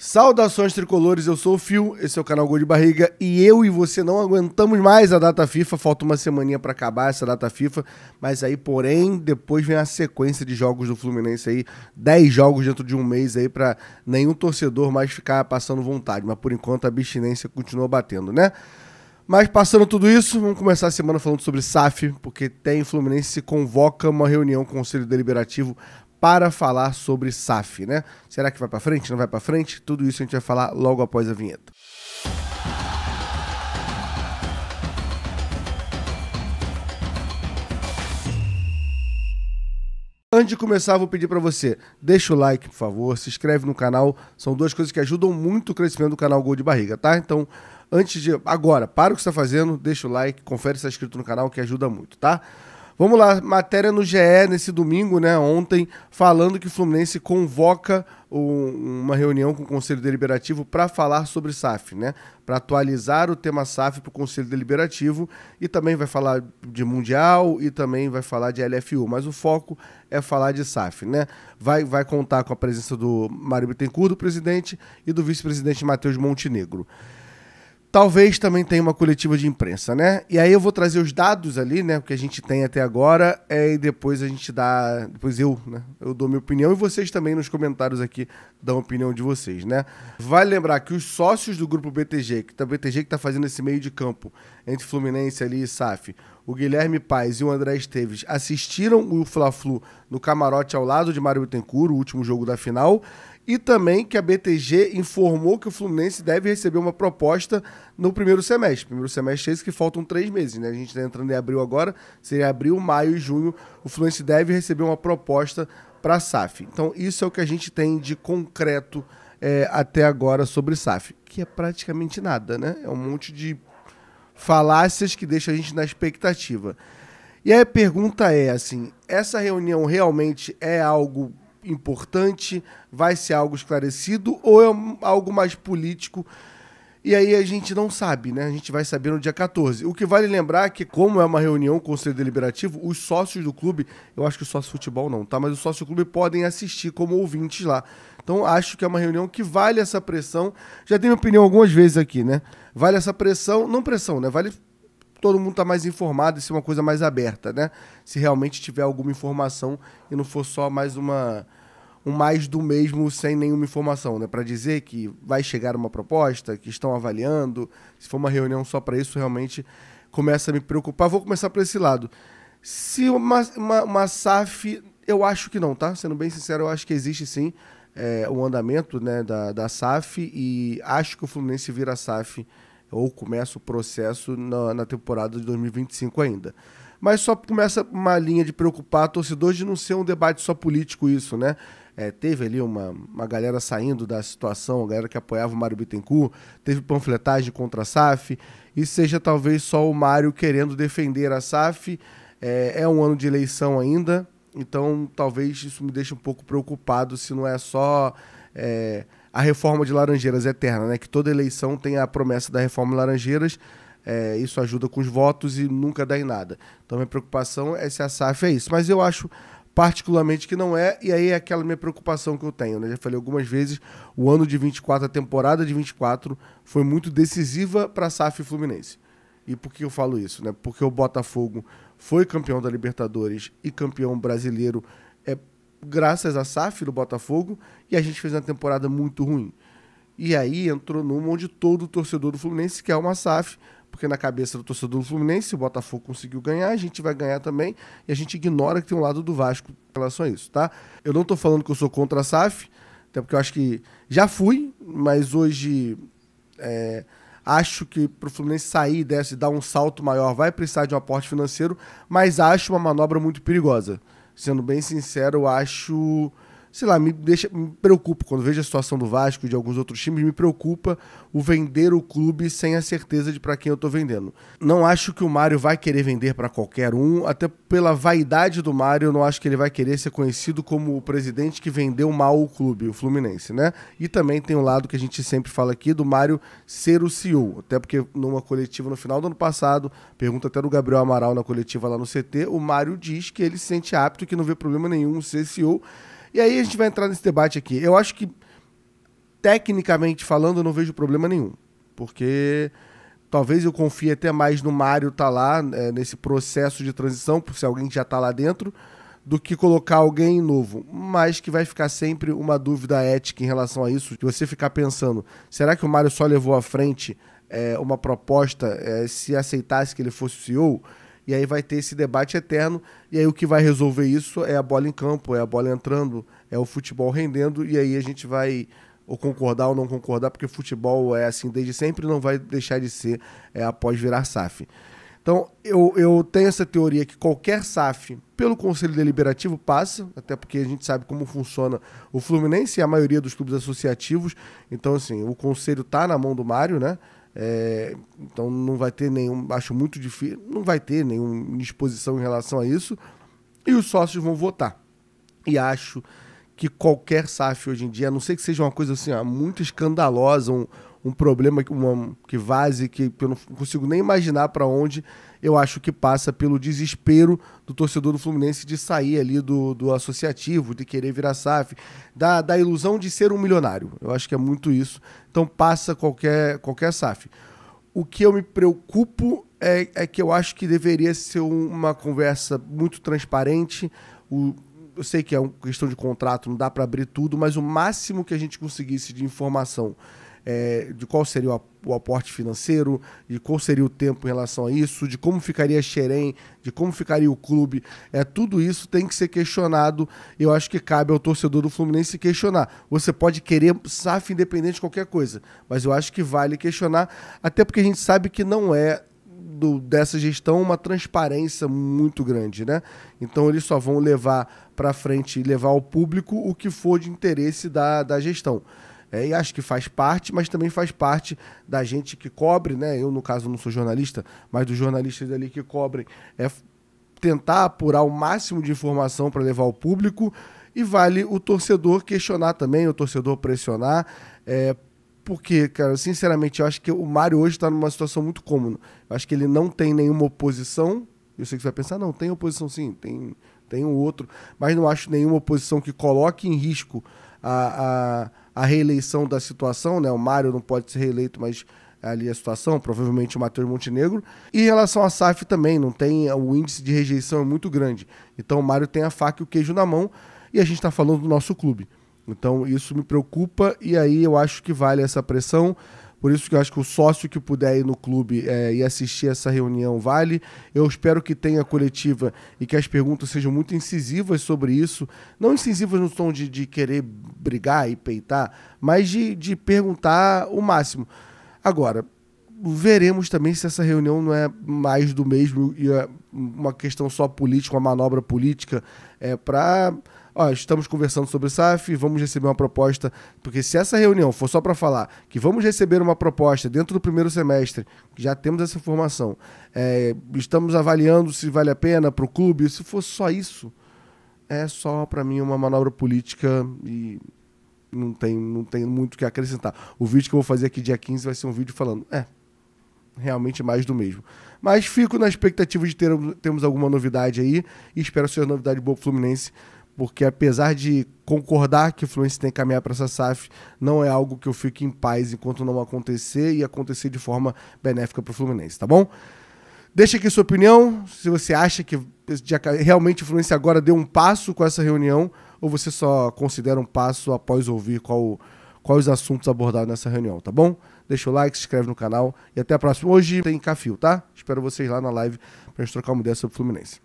Saudações tricolores, eu sou o Fio, esse é o canal Gol de Barriga e eu e você não aguentamos mais a data FIFA, falta uma semaninha pra acabar essa data FIFA, mas aí, porém, depois vem a sequência de jogos do Fluminense aí, 10 jogos dentro de um mês aí pra nenhum torcedor mais ficar passando vontade, mas por enquanto a abstinência continua batendo, né? Mas passando tudo isso, vamos começar a semana falando sobre SAF, porque tem Fluminense se convoca uma reunião com o Conselho Deliberativo para falar sobre SAF, né? Será que vai para frente? Não vai para frente? Tudo isso a gente vai falar logo após a vinheta. Antes de começar, vou pedir para você, deixa o like, por favor, se inscreve no canal, são duas coisas que ajudam muito o crescimento do canal Gol de Barriga, tá? Então, agora, para o que você está fazendo, deixa o like, confere se está inscrito no canal, que ajuda muito, tá? Vamos lá, matéria no GE nesse domingo, né, ontem, falando que o Fluminense convoca uma reunião com o Conselho Deliberativo para falar sobre SAF, né, para atualizar o tema SAF para o Conselho Deliberativo e também vai falar de Mundial e também vai falar de LFU, mas o foco é falar de SAF, né, vai contar com a presença do Mário Bittencourt, do presidente, e do vice-presidente Matheus Montenegro. Talvez também tenha uma coletiva de imprensa, né? E aí eu vou trazer os dados ali, né? O que a gente tem até agora, e depois a gente dá... Depois eu dou minha opinião e vocês também nos comentários aqui dão a opinião de vocês, né? Vale lembrar que os sócios do grupo BTG, que tá fazendo esse meio de campo entre Fluminense ali e SAF, o Guilherme Paes e o André Esteves assistiram o Fla-Flu no camarote ao lado de Mário Bittencourt, o último jogo da final, e também que a BTG informou que o Fluminense deve receber uma proposta no primeiro semestre. Primeiro semestre é esse que faltam 3 meses, né? A gente está entrando em abril agora, seria abril, maio e junho. O Fluminense deve receber uma proposta para a SAF. Então isso é o que a gente tem de concreto até agora sobre SAF, que é praticamente nada, né? É um monte de falácias que deixa a gente na expectativa. E aí a pergunta é assim, essa reunião realmente é algo importante, vai ser algo esclarecido ou é algo mais político? E aí a gente não sabe, né? A gente vai saber no dia 14. O que vale lembrar é que, como é uma reunião com o Conselho Deliberativo, os sócios do clube, eu acho que o sócio futebol não, tá? Mas os sócios do clube podem assistir como ouvintes lá. Então acho que é uma reunião que vale essa pressão. Já dei minha opinião algumas vezes aqui, né? Vale essa pressão, não pressão, né? Vale todo mundo estar mais informado e ser uma coisa mais aberta, né? Se realmente tiver alguma informação e não for só mais um mais do mesmo sem nenhuma informação, né? Para dizer que vai chegar uma proposta, que estão avaliando, se for uma reunião só para isso, realmente começa a me preocupar. Vou começar por esse lado. Se uma SAF, eu acho que não, tá? Sendo bem sincero, eu acho que existe sim o andamento, né, da SAF, e acho que o Fluminense vira SAF ou começa o processo na temporada de 2025 ainda. Mas só começa uma linha de preocupar torcedores de não ser um debate só político isso, né? Teve ali uma galera saindo da situação, a galera que apoiava o Mário Bittencourt, teve panfletagem contra a SAF, e seja talvez só o Mário querendo defender a SAF. É um ano de eleição ainda, então talvez isso me deixe um pouco preocupado se não é só... a reforma de Laranjeiras eterna, né? Que toda eleição tem a promessa da reforma de Laranjeiras, isso ajuda com os votos e nunca dá em nada. Então minha preocupação é se a SAF é isso, mas eu acho particularmente que não é, e aí é aquela minha preocupação que eu tenho, né? Já falei algumas vezes, o ano de 24, a temporada de 24 foi muito decisiva para a SAF Fluminense. E por que eu falo isso, né? Porque o Botafogo foi campeão da Libertadores e campeão brasileiro graças à SAF do Botafogo, e a gente fez uma temporada muito ruim. E aí entrou numa onde todo torcedor do Fluminense quer uma SAF, porque na cabeça do torcedor do Fluminense, o Botafogo conseguiu ganhar, a gente vai ganhar também, e a gente ignora que tem um lado do Vasco em relação a isso, tá? Eu não tô falando que eu sou contra a SAF, até porque eu acho que já fui, mas hoje acho que pro Fluminense sair dessa e dar um salto maior vai precisar de um aporte financeiro, mas acho uma manobra muito perigosa. Sendo bem sincero, eu acho... Sei lá, me preocupa. Quando vejo a situação do Vasco e de alguns outros times, me preocupa o vender o clube sem a certeza de para quem eu tô vendendo. Não acho que o Mário vai querer vender para qualquer um, até pela vaidade do Mário, eu não acho que ele vai querer ser conhecido como o presidente que vendeu mal o clube, o Fluminense, né? E também tem um lado que a gente sempre fala aqui do Mário ser o CEO, até porque numa coletiva no final do ano passado, pergunta até do Gabriel Amaral na coletiva lá no CT, o Mário diz que ele se sente apto, que não vê problema nenhum ser CEO. E aí a gente vai entrar nesse debate aqui. Eu acho que tecnicamente falando, eu não vejo problema nenhum. Porque talvez eu confie até mais no Mário tá lá, nesse processo de transição, por ser alguém que já tá lá dentro, do que colocar alguém novo. Mas que vai ficar sempre uma dúvida ética em relação a isso, de você ficar pensando, será que o Mário só levou à frente uma proposta se aceitasse que ele fosse o CEO? E aí vai ter esse debate eterno, e aí o que vai resolver isso é a bola em campo, é a bola entrando, é o futebol rendendo, e aí a gente vai ou concordar ou não concordar, porque futebol é assim desde sempre, não vai deixar de ser após virar SAF. Então, eu tenho essa teoria que qualquer SAF, pelo Conselho Deliberativo, passa, até porque a gente sabe como funciona o Fluminense e a maioria dos clubes associativos. Então, assim, o Conselho está na mão do Mário, né? Então não vai ter nenhum, acho muito difícil, não vai ter nenhuma disposição em relação a isso, e os sócios vão votar. E acho que qualquer SAF hoje em dia, a não ser que seja uma coisa assim, muito escandalosa, um problema que vaze, que eu não consigo nem imaginar para onde, eu acho que passa pelo desespero do torcedor do Fluminense de sair ali do associativo, de querer virar SAF, da ilusão de ser um milionário. Eu acho que é muito isso. Então passa qualquer SAF. O que eu me preocupo é que eu acho que deveria ser uma conversa muito transparente. Eu sei que é uma questão de contrato, não dá para abrir tudo, mas o máximo que a gente conseguisse de informação de qual seria o aporte financeiro, de qual seria o tempo em relação a isso, de como ficaria a Xerém, de como ficaria o clube, tudo isso tem que ser questionado. Eu acho que cabe ao torcedor do Fluminense questionar. Você pode querer SAF independente de qualquer coisa, mas eu acho que vale questionar, até porque a gente sabe que não é dessa gestão uma transparência muito grande, né? Então eles só vão levar para frente e levar ao público o que for de interesse da gestão. E acho que faz parte, mas também faz parte da gente que cobre, né? Eu, no caso, não sou jornalista, mas dos jornalistas ali que cobrem, tentar apurar o máximo de informação para levar ao público, e vale o torcedor questionar também, o torcedor pressionar, porque, cara, sinceramente, eu acho que o Mário hoje está numa situação muito cômoda. Eu acho que ele não tem nenhuma oposição. Eu sei que você vai pensar, não, tem oposição sim, tem um outro, mas não acho nenhuma oposição que coloque em risco a reeleição da situação, né? O Mário não pode ser reeleito, mas ali a situação, provavelmente o Matheus Montenegro. E em relação à SAF também, não tem, o índice de rejeição é muito grande. Então o Mário tem a faca e o queijo na mão, e a gente está falando do nosso clube. Então isso me preocupa, e aí eu acho que vale essa pressão. Por isso que eu acho que o sócio que puder ir no clube e assistir essa reunião vale. Eu espero que tenha coletiva e que as perguntas sejam muito incisivas sobre isso. Não incisivas no tom de querer brigar e peitar, mas de perguntar o máximo. Agora, veremos também se essa reunião não é mais do mesmo e é uma questão só política, uma manobra política para... estamos conversando sobre SAF, vamos receber uma proposta, porque se essa reunião for só para falar que vamos receber uma proposta dentro do primeiro semestre, que já temos essa informação, estamos avaliando se vale a pena para o clube, se for só isso, é só para mim uma manobra política e não tem muito o que acrescentar. O vídeo que eu vou fazer aqui dia 15 vai ser um vídeo falando, realmente mais do mesmo. Mas fico na expectativa de termos alguma novidade aí, e espero ser uma novidade boa pro Fluminense, porque apesar de concordar que o Fluminense tem que caminhar para essa SAF, não é algo que eu fique em paz enquanto não acontecer, e acontecer de forma benéfica para o Fluminense, tá bom? Deixa aqui sua opinião, se você acha que realmente o Fluminense agora deu um passo com essa reunião, ou você só considera um passo após ouvir quais os assuntos abordados nessa reunião, tá bom? Deixa o like, se inscreve no canal, e até a próxima. Hoje tem Cafio, tá? Espero vocês lá na live para a gente trocar uma ideia sobre o Fluminense.